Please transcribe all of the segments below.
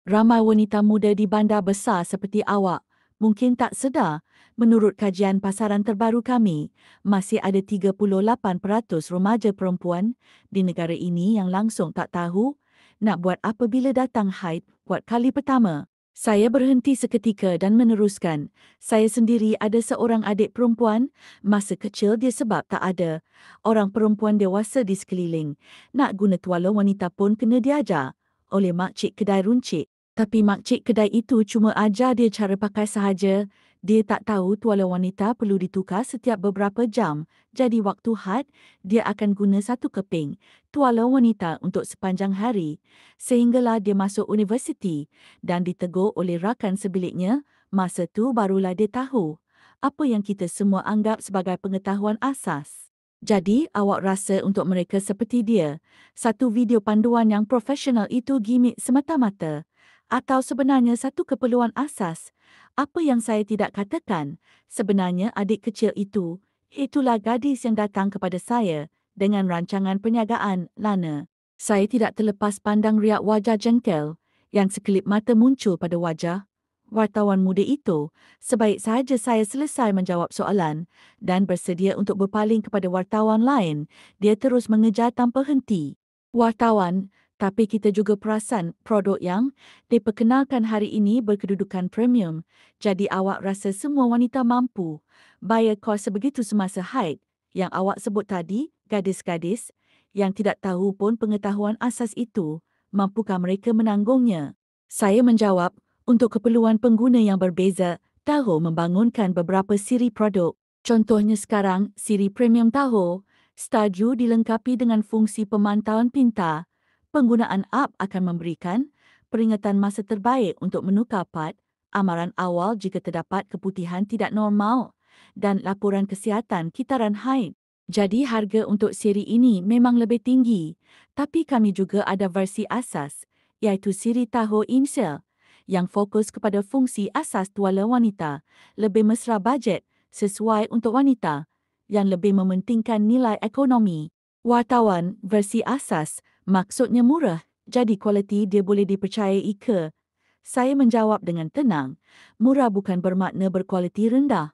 Ramai wanita muda di bandar besar seperti awak mungkin tak sedar, menurut kajian pasaran terbaru kami, masih ada 38% remaja perempuan di negara ini yang langsung tak tahu nak buat apa bila datang haid buat kali pertama. Saya berhenti seketika dan meneruskan. Saya sendiri ada seorang adik perempuan, masa kecil dia sebab tak ada orang perempuan dewasa di sekeliling. Nak guna tuala wanita pun kena diajar oleh makcik kedai runcit. Tapi makcik kedai itu cuma ajar dia cara pakai sahaja. Dia tak tahu tuala wanita perlu ditukar setiap beberapa jam. Jadi waktu had, dia akan guna satu keping tuala wanita untuk sepanjang hari. Sehinggalah dia masuk universiti dan ditegur oleh rakan sebiliknya. Masa tu barulah dia tahu apa yang kita semua anggap sebagai pengetahuan asas. Jadi, awak rasa untuk mereka seperti dia, satu video panduan yang profesional itu gimmick semata-mata? Atau sebenarnya satu keperluan asas? Apa yang saya tidak katakan, sebenarnya adik kecil itu, itulah gadis yang datang kepada saya dengan rancangan perniagaan Lana. Saya tidak terlepas pandang riak wajah jengkel yang sekelip mata muncul pada wajah wartawan muda itu. Sebaik sahaja saya selesai menjawab soalan dan bersedia untuk berpaling kepada wartawan lain, dia terus mengejar tanpa henti. Wartawan, tapi kita juga perasan produk yang diperkenalkan hari ini berkedudukan premium. Jadi awak rasa semua wanita mampu bayar kos sebegitu semasa haid yang awak sebut tadi, gadis-gadis yang tidak tahu pun pengetahuan asas itu, mampukah mereka menanggungnya? Saya menjawab, untuk keperluan pengguna yang berbeza, Tahoe membangunkan beberapa siri produk. Contohnya sekarang, siri premium Tahoe, Starju dilengkapi dengan fungsi pemantauan pintar. Penggunaan app akan memberikan peringatan masa terbaik untuk menukar part, amaran awal jika terdapat keputihan tidak normal, dan laporan kesihatan kitaran haid. Jadi harga untuk siri ini memang lebih tinggi, tapi kami juga ada versi asas, iaitu siri Tahoe Incel, yang fokus kepada fungsi asas tuala wanita, lebih mesra bajet sesuai untuk wanita, yang lebih mementingkan nilai ekonomi. Wartawan, versi asas, maksudnya murah, jadi kualiti dia boleh dipercayai ke? Saya menjawab dengan tenang, murah bukan bermakna berkualiti rendah.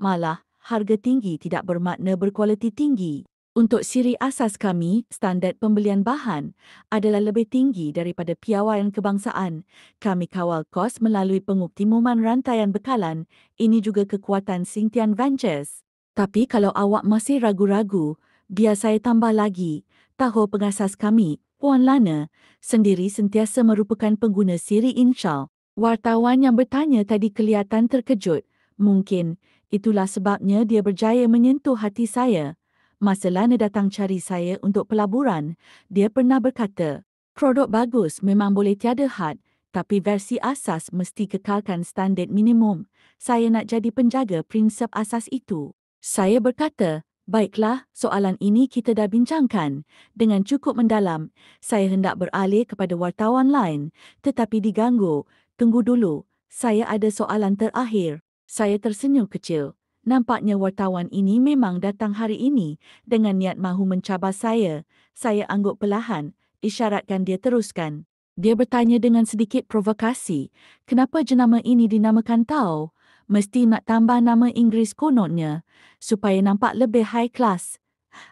Malah, harga tinggi tidak bermakna berkualiti tinggi. Untuk siri asas kami, standard pembelian bahan adalah lebih tinggi daripada piawaian kebangsaan. Kami kawal kos melalui pengoptimuman rantaian bekalan. Ini juga kekuatan Xingtian Ventures. Tapi kalau awak masih ragu-ragu, biar saya tambah lagi. Tahu pengasas kami, Puan Lana, sendiri sentiasa merupakan pengguna siri Inshal. Wartawan yang bertanya tadi kelihatan terkejut. Mungkin itulah sebabnya dia berjaya menyentuh hati saya. Masa Lana datang cari saya untuk pelaburan, dia pernah berkata, produk bagus memang boleh tiada had, tapi versi asas mesti kekalkan standard minimum. Saya nak jadi penjaga prinsip asas itu. Saya berkata, baiklah, soalan ini kita dah bincangkan. Dengan cukup mendalam, saya hendak beralih kepada wartawan lain, tetapi diganggu. Tunggu dulu, saya ada soalan terakhir. Saya tersenyum kecil. Nampaknya wartawan ini memang datang hari ini dengan niat mahu mencabar saya. Saya angguk perlahan, isyaratkan dia teruskan. Dia bertanya dengan sedikit provokasi, kenapa jenama ini dinamakan Tao? Mesti nak tambah nama Inggeris kononnya, supaya nampak lebih high class.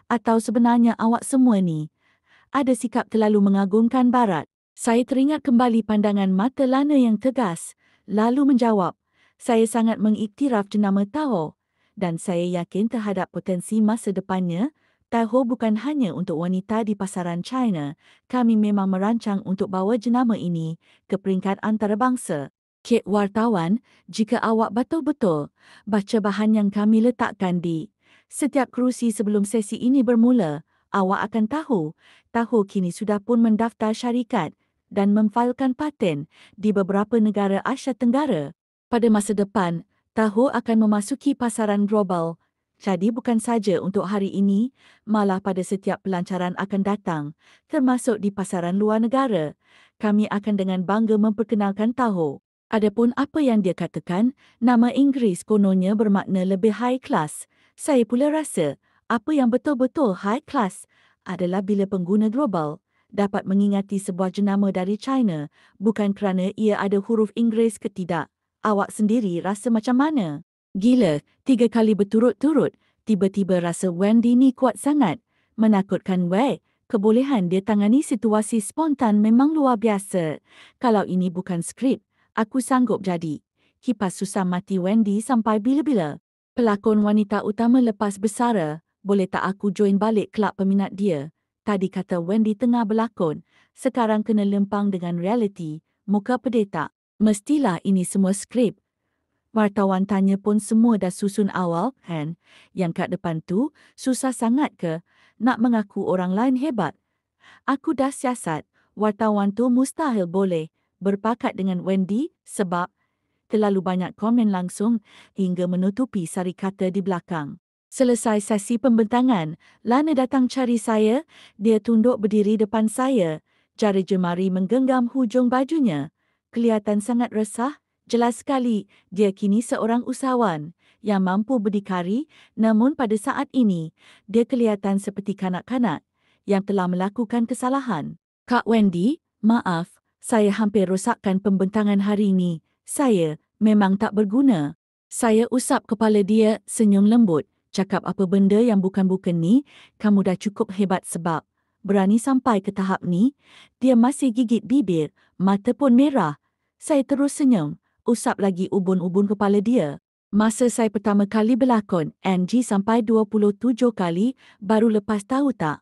Atau sebenarnya awak semua ni ada sikap terlalu mengagungkan barat. Saya teringat kembali pandangan mata Lana yang tegas, lalu menjawab, saya sangat mengiktiraf jenama Tao dan saya yakin terhadap potensi masa depannya. Tao bukan hanya untuk wanita di pasaran China, kami memang merancang untuk bawa jenama ini ke peringkat antarabangsa. Kek wartawan, jika awak betul-betul baca bahan yang kami letakkan di setiap kerusi sebelum sesi ini bermula, awak akan tahu, Tahoe kini sudah pun mendaftar syarikat dan memfailkan paten di beberapa negara Asia Tenggara. Pada masa depan, Tahoe akan memasuki pasaran global. Jadi bukan saja untuk hari ini, malah pada setiap pelancaran akan datang, termasuk di pasaran luar negara. Kami akan dengan bangga memperkenalkan Tahoe. Adapun apa yang dia katakan, nama Inggeris kononnya bermakna lebih high class. Saya pula rasa, apa yang betul-betul high class adalah bila pengguna global dapat mengingati sebuah jenama dari China bukan kerana ia ada huruf Inggeris ke tidak. Awak sendiri rasa macam mana? Gila, 3 kali berturut-turut, tiba-tiba rasa Wendy ni kuat sangat. Menakutkan weh, kebolehan dia tangani situasi spontan memang luar biasa. Kalau ini bukan skrip, aku sanggup jadi. Kipas susah mati Wendy sampai bila-bila. Pelakon wanita utama lepas bersara, boleh tak aku join balik kelab peminat dia? Tadi kata Wendy tengah berlakon, sekarang kena lempang dengan realiti, muka pedih tak? Mestilah ini semua skrip. Wartawan tanya pun semua dah susun awal, kan? Yang kat depan tu, susah sangat ke? Nak mengaku orang lain hebat? Aku dah siasat, wartawan tu mustahil boleh berpakat dengan Wendy sebab terlalu banyak komen langsung hingga menutupi sari kata di belakang. Selesai sesi pembentangan, Lana datang cari saya, dia tunduk berdiri depan saya, jari jemari menggenggam hujung bajunya. Kelihatan sangat resah. Jelas sekali, dia kini seorang usahawan yang mampu berdikari, namun pada saat ini, dia kelihatan seperti kanak-kanak yang telah melakukan kesalahan. Kak Wendy, maaf, saya hampir rosakkan pembentangan hari ini. Saya memang tak berguna. Saya usap kepala dia, senyum lembut. Cakap apa benda yang bukan-bukan ni, kamu dah cukup hebat sebab berani sampai ke tahap ni. Dia masih gigit bibir, mata pun merah. Saya terus senyum. Usap lagi ubun-ubun kepala dia. Masa saya pertama kali berlakon, NG sampai 27 kali, baru lepas tahu tak?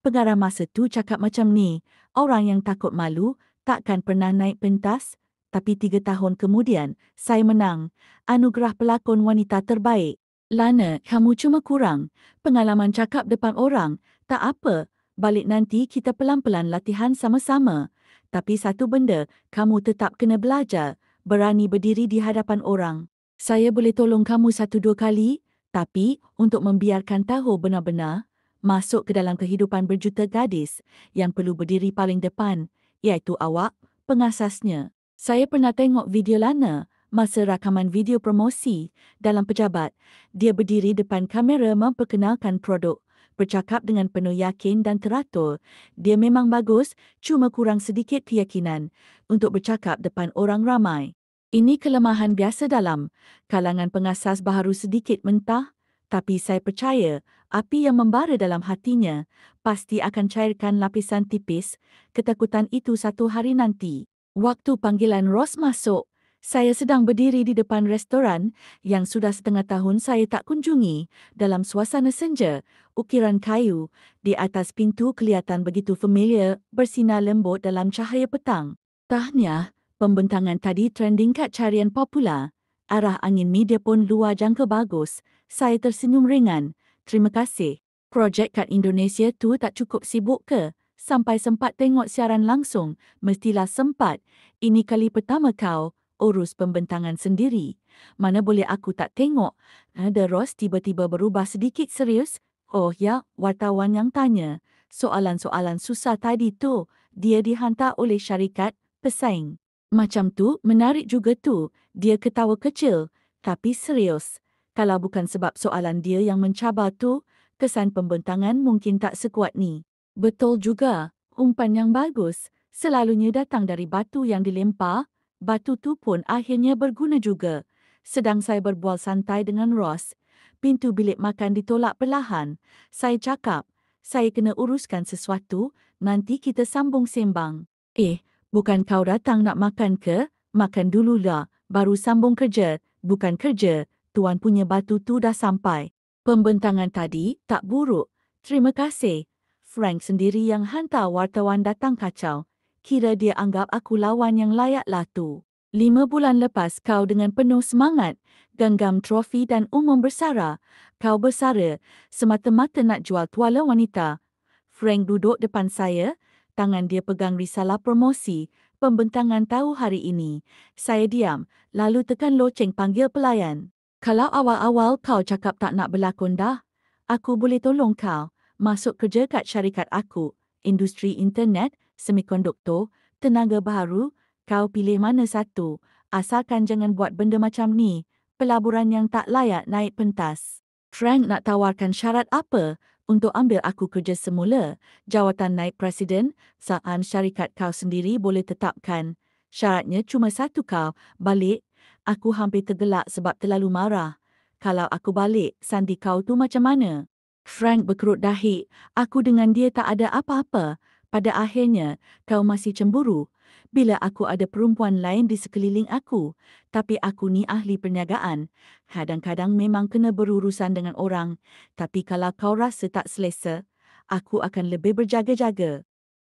Pengarah masa tu cakap macam ni, orang yang takut malu, takkan pernah naik pentas. Tapi 3 tahun kemudian, saya menang. Anugerah pelakon wanita terbaik. Lana, kamu cuma kurang. Pengalaman cakap depan orang, tak apa. Balik nanti kita pelan-pelan latihan sama-sama. Tapi satu benda, kamu tetap kena belajar. Berani berdiri di hadapan orang. Saya boleh tolong kamu 1-2 kali, tapi untuk membiarkan tahu benar-benar masuk ke dalam kehidupan berjuta gadis yang perlu berdiri paling depan, iaitu awak, pengasasnya. Saya pernah tengok video Lana masa rakaman video promosi dalam pejabat. Dia berdiri depan kamera memperkenalkan produk, bercakap dengan penuh yakin dan teratur. Dia memang bagus, cuma kurang sedikit keyakinan untuk bercakap depan orang ramai. Ini kelemahan biasa dalam kalangan pengasas baharu sedikit mentah, tapi saya percaya api yang membara dalam hatinya pasti akan cairkan lapisan tipis ketakutan itu satu hari nanti. Waktu panggilan Ross masuk, saya sedang berdiri di depan restoran yang sudah setengah tahun saya tak kunjungi dalam suasana senja. Ukiran kayu di atas pintu kelihatan begitu familiar bersinar lembut dalam cahaya petang. Tahniah, pembentangan tadi trending kat carian popular. Arah angin media pun luar jangka bagus. Saya tersenyum ringan. Terima kasih. Projek kat Indonesia tu tak cukup sibuk ke? Sampai sempat tengok siaran langsung. Mestilah sempat. Ini kali pertama kau urus pembentangan sendiri. Mana boleh aku tak tengok? Ada Ross tiba-tiba berubah sedikit serius. Oh ya, wartawan yang tanya. Soalan-soalan susah tadi tu, dia dihantar oleh syarikat pesaing. Macam tu, menarik juga tu. Dia ketawa kecil, tapi serius. Kalau bukan sebab soalan dia yang mencabar tu, kesan pembentangan mungkin tak sekuat ni. Betul juga, umpan yang bagus selalunya datang dari batu yang dilempar, batu tu pun akhirnya berguna juga. Sedang saya berbual santai dengan Ross, pintu bilik makan ditolak perlahan. Saya cakap, saya kena uruskan sesuatu, nanti kita sambung sembang. Bukan kau datang nak makan ke? Makan dululah, baru sambung kerja. Bukan kerja, tuan punya batu tu dah sampai. Pembentangan tadi tak buruk. Terima kasih. Frank sendiri yang hantar wartawan datang kacau. Kira dia anggap aku lawan yang layaklah tu. 5 bulan lepas kau dengan penuh semangat, genggam trofi dan umum bersara. Kau bersara semata-mata nak jual tuala wanita. Frank duduk depan saya, tangan dia pegang risalah promosi, pembentangan tahu hari ini. Saya diam, lalu tekan loceng panggil pelayan. Kalau awal-awal kau cakap tak nak berlakon dah, aku boleh tolong kau masuk kerja kat syarikat aku, industri internet, semikonduktor, tenaga baharu, kau pilih mana satu, asalkan jangan buat benda macam ni, pelaburan yang tak layak naik pentas. Frank nak tawarkan syarat apa? untuk ambil aku kerja semula, jawatan naib presiden, saat syarikat kau sendiri boleh tetapkan. Syaratnya cuma satu kau, balik. Aku hampir tergelak sebab terlalu marah. Kalau aku balik, sandi kau tu macam mana? Frank berkerut dahi. Aku dengan dia tak ada apa-apa. Pada akhirnya, kau masih cemburu. Bila aku ada perempuan lain di sekeliling aku. Tapi aku ni ahli perniagaan. Kadang-kadang memang kena berurusan dengan orang. Tapi kalau kau rasa tak selesa, aku akan lebih berjaga-jaga.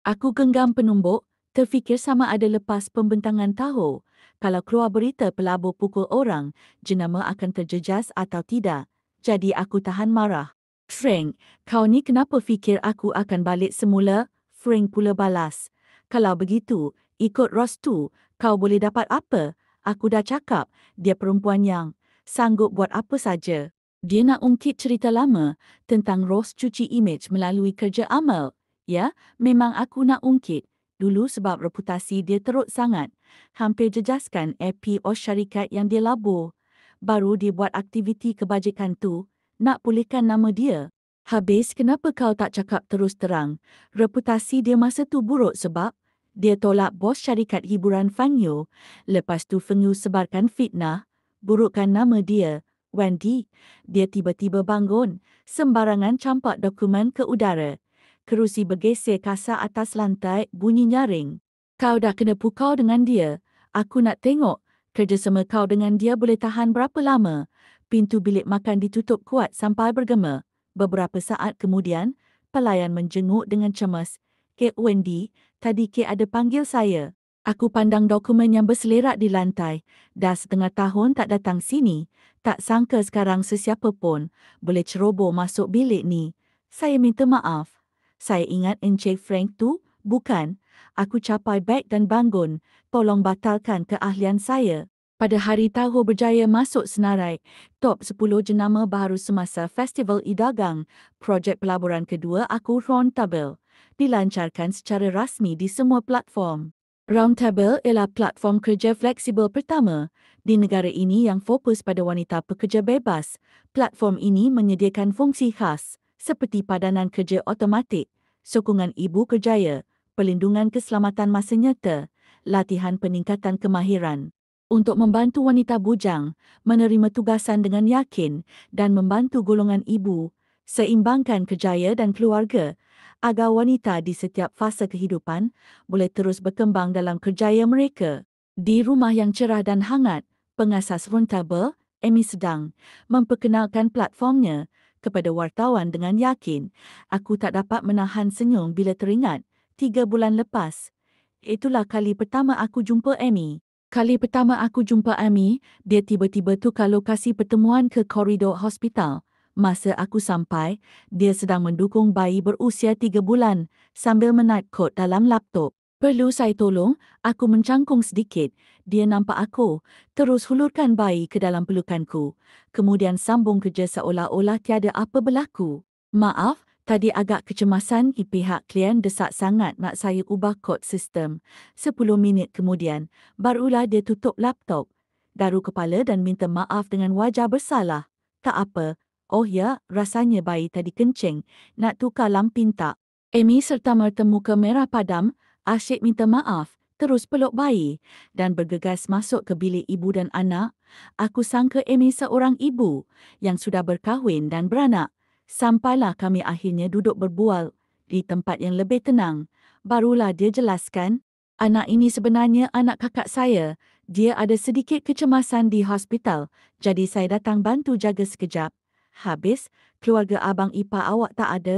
Aku genggam penumbuk, terfikir sama ada lepas pembentangan tahu. Kalau keluar berita pelabur pukul orang, jenama akan terjejas atau tidak. Jadi aku tahan marah. Frank, kau ni kenapa fikir aku akan balik semula? Frank pula balas. Kalau begitu, ikut Ross tu, kau boleh dapat apa? Aku dah cakap, dia perempuan yang sanggup buat apa saja. Dia nak ungkit cerita lama tentang Ross cuci imej melalui kerja amal. Ya, memang aku nak ungkit. Dulu sebab reputasi dia teruk sangat. Hampir jejaskan IPO syarikat yang dia labur. Baru dia buat aktiviti kebajikan tu, nak pulihkan nama dia. Habis kenapa kau tak cakap terus terang? Reputasi dia masa tu buruk sebab dia tolak bos syarikat hiburan Fangyo. Lepas tu Fangyo sebarkan fitnah, burukkan nama dia. Wendy, dia tiba-tiba bangun, sembarangan campak dokumen ke udara. Kerusi bergeser kasar atas lantai, bunyi nyaring. Kau dah kena pukau dengan dia. Aku nak tengok, kerjasama kau dengan dia boleh tahan berapa lama. Pintu bilik makan ditutup kuat sampai bergema. Beberapa saat kemudian, pelayan menjenguk dengan cemas. Kek Wendy, tadi Kek ada panggil saya. Aku pandang dokumen yang berselerak di lantai. Dah setengah tahun tak datang sini. Tak sangka sekarang sesiapa pun boleh ceroboh masuk bilik ni. Saya minta maaf. Saya ingat Encik Frank tu, bukan. Aku capai beg dan bangun. Tolong batalkan keahlian saya. Pada hari Tahu berjaya masuk senarai, top 10 jenama baharu semasa Festival Idagang, projek pelaburan kedua aku Roundtable, dilancarkan secara rasmi di semua platform. Roundtable ialah platform kerja fleksibel pertama di negara ini yang fokus pada wanita pekerja bebas. Platform ini menyediakan fungsi khas seperti padanan kerja automatik, sokongan ibu kerjaya, perlindungan keselamatan masa nyata, latihan peningkatan kemahiran. Untuk membantu wanita bujang menerima tugasan dengan yakin dan membantu golongan ibu seimbangkan kerjaya dan keluarga agar wanita di setiap fasa kehidupan boleh terus berkembang dalam kerjaya mereka. Di rumah yang cerah dan hangat, pengasas Roundtable, Amy sedang memperkenalkan platformnya kepada wartawan dengan yakin. Aku tak dapat menahan senyum bila teringat 3 bulan lepas. Itulah kali pertama aku jumpa Amy. Kali pertama aku jumpa Amy, dia tiba-tiba tukar lokasi pertemuan ke koridor hospital. Masa aku sampai, dia sedang mendukung bayi berusia 3 bulan sambil menaip kod dalam laptop. Perlu saya tolong, aku mencangkung sedikit. Dia nampak aku, terus hulurkan bayi ke dalam pelukanku. Kemudian sambung kerja seolah-olah tiada apa berlaku. Maaf, tadi agak kecemasan pihak klien desak sangat nak saya ubah kod sistem. 10 minit kemudian, barulah dia tutup laptop. Garu kepala dan minta maaf dengan wajah bersalah. Tak apa. Oh ya, rasanya bayi tadi kencing. Nak tukar lampin tak? Amy serta-merta muka merah padam, asyik minta maaf, terus peluk bayi dan bergegas masuk ke bilik ibu dan anak. Aku sangka Amy seorang ibu yang sudah berkahwin dan beranak. Sampailah kami akhirnya duduk berbual di tempat yang lebih tenang. Barulah dia jelaskan, anak ini sebenarnya anak kakak saya. Dia ada sedikit kecemasan di hospital, jadi saya datang bantu jaga sekejap. Habis, keluarga abang ipar awak tak ada.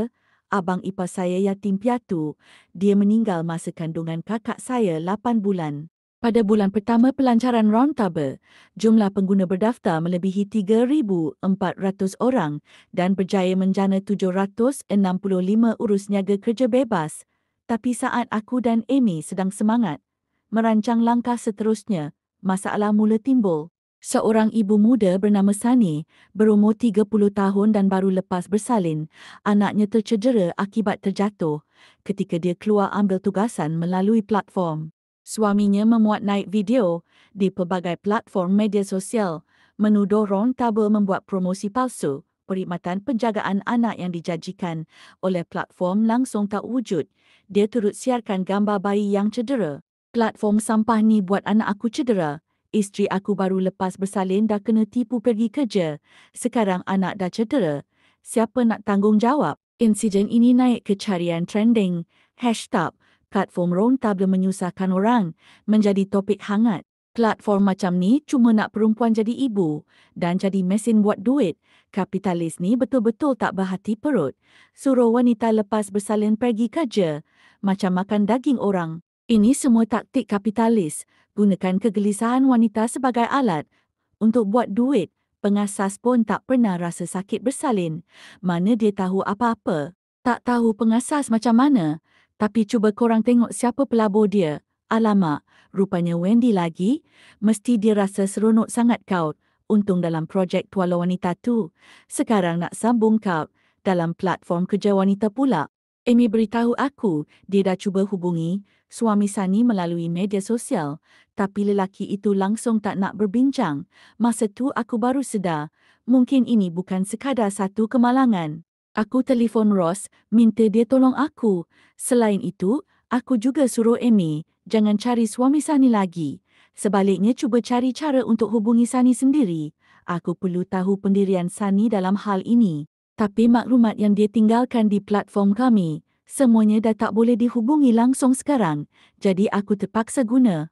Abang ipar saya yatim piatu. Dia meninggal masa kandungan kakak saya 8 bulan. Pada bulan pertama pelancaran Roundtable, jumlah pengguna berdaftar melebihi 3,400 orang dan berjaya menjana 765 urus niaga kerja bebas. Tapi saat aku dan Amy sedang semangat merancang langkah seterusnya, masalah mula timbul. Seorang ibu muda bernama Sani, berumur 30 tahun dan baru lepas bersalin, anaknya tercedera akibat terjatuh ketika dia keluar ambil tugasan melalui platform. Suaminya memuat naik video di pelbagai platform media sosial, menuduh Roundtable membuat promosi palsu perkhidmatan penjagaan anak yang dijanjikan oleh platform langsung tak wujud. Dia turut siarkan gambar bayi yang cedera. Platform sampah ni buat anak aku cedera. Isteri aku baru lepas bersalin dah kena tipu pergi kerja. Sekarang anak dah cedera. Siapa nak tanggungjawab? Insiden ini naik ke carian trending. #platform Roundtable menyusahkan orang menjadi topik hangat. Platform macam ni cuma nak perempuan jadi ibu dan jadi mesin buat duit. Kapitalis ni betul-betul tak berhati perut. Suruh wanita lepas bersalin pergi kerja, macam makan daging orang. Ini semua taktik kapitalis. Gunakan kegelisahan wanita sebagai alat untuk buat duit. Pengasas pun tak pernah rasa sakit bersalin. Mana dia tahu apa-apa. Tak tahu pengasas macam mana. Tapi cuba korang tengok siapa pelabur dia. Alamak, rupanya Wendy lagi. Mesti dia rasa seronok sangat kaut. Untung dalam projek Tuala Wanita tu. Sekarang nak sambung kaut dalam platform kerja wanita pula. Amy beritahu aku dia dah cuba hubungi suami Sani melalui media sosial. Tapi lelaki itu langsung tak nak berbincang. Masa tu aku baru sedar. Mungkin ini bukan sekadar satu kemalangan. Aku telefon Ross, minta dia tolong aku. Selain itu, aku juga suruh Amy, jangan cari suami Sani lagi. Sebaliknya cuba cari cara untuk hubungi Sani sendiri. Aku perlu tahu pendirian Sani dalam hal ini. Tapi maklumat yang dia tinggalkan di platform kami, semuanya dah tak boleh dihubungi langsung sekarang. Jadi aku terpaksa guna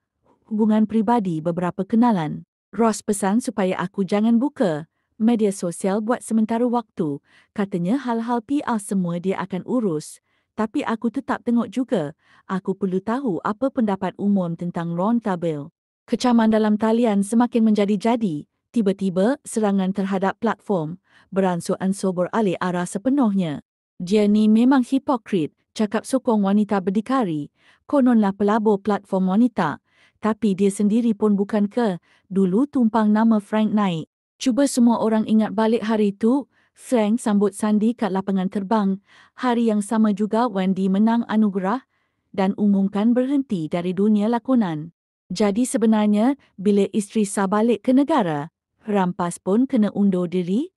hubungan pribadi beberapa kenalan. Ross pesan supaya aku jangan buka media sosial buat sementara waktu. Katanya hal-hal PR semua dia akan urus. Tapi aku tetap tengok juga. Aku perlu tahu apa pendapat umum tentang Roundtable. Kecaman dalam talian semakin menjadi-jadi. Tiba-tiba serangan terhadap platform beransur-ansur beralih arah sepenuhnya. Dia ni memang hipokrit. Cakap sokong wanita berdikari. Kononlah pelabur platform wanita. Tapi dia sendiri pun bukan ke. Dulu tumpang nama Frank naik. Cuba semua orang ingat balik hari itu, Frank sambut Sandy kat lapangan terbang. Hari yang sama juga Wendy menang anugerah dan umumkan berhenti dari dunia lakonan. Jadi sebenarnya, bila isteri sah balik ke negara, Rampas pun kena undur diri.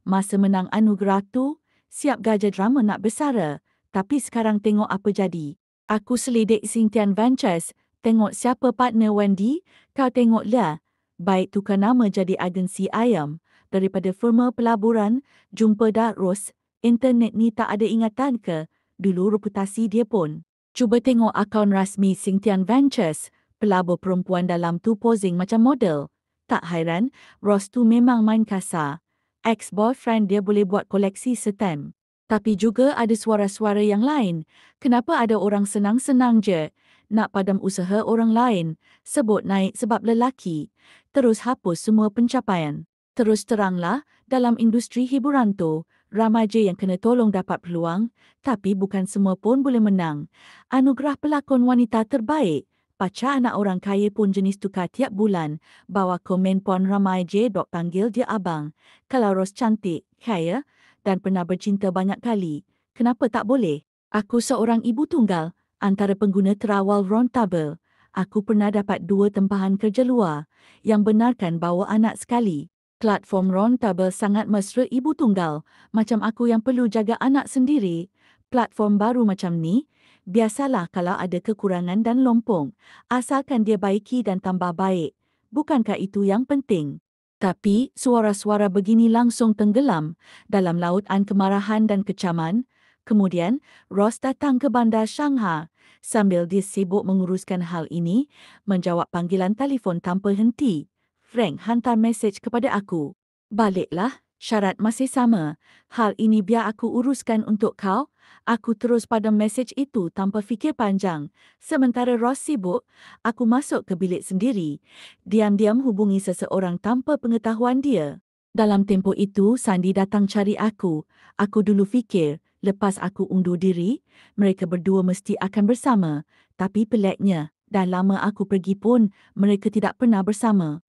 Masa menang anugerah tu, siap gajah drama nak bersara. Tapi sekarang tengok apa jadi. Aku selidik Xingtian Ventures, tengok siapa partner Wendy, kau tengok lah. Baik tukar nama jadi agensi ayam. Daripada firma pelaburan, jumpa dah Ros. Internet ni tak ada ingatan ke? Dulu reputasi dia pun. Cuba tengok akaun rasmi Xingtian Ventures. Pelabur perempuan dalam tu posing macam model. Tak hairan, Ros tu memang main kasar. Ex-boyfriend dia boleh buat koleksi stamp. Tapi juga ada suara-suara yang lain. Kenapa ada orang senang-senang je nak padam usaha orang lain, sebut naik sebab lelaki, terus hapus semua pencapaian. Terus teranglah, dalam industri hiburan tu, ramai je yang kena tolong dapat peluang, tapi bukan semua pun boleh menang. Anugerah pelakon wanita terbaik, pacar anak orang kaya pun jenis tukar tiap bulan, bawa komen pun ramai je dok panggil dia abang. Kalau Ros cantik, kaya dan pernah bercinta banyak kali, kenapa tak boleh? Aku seorang ibu tunggal, antara pengguna terawal Roundtable. Aku pernah dapat 2 tempahan kerja luar yang benarkan bawa anak sekali. Platform Roundtable sangat mesra ibu tunggal, macam aku yang perlu jaga anak sendiri. Platform baru macam ni, biasalah kalau ada kekurangan dan lompong, asalkan dia baiki dan tambah baik. Bukankah itu yang penting? Tapi suara-suara begini langsung tenggelam dalam lautan kemarahan dan kecaman. Kemudian, Ross datang ke bandar Shanghai. Sambil dia sibuk menguruskan hal ini, menjawab panggilan telefon tanpa henti. Frank hantar mesej kepada aku. Baliklah, syarat masih sama. Hal ini biar aku uruskan untuk kau. Aku terus padam mesej itu tanpa fikir panjang. Sementara Ross sibuk, aku masuk ke bilik sendiri. Diam-diam hubungi seseorang tanpa pengetahuan dia. Dalam tempoh itu, Sandy datang cari aku. Aku dulu fikir, lepas aku undur diri, mereka berdua mesti akan bersama. Tapi peliknya, dah lama aku pergi pun, mereka tidak pernah bersama.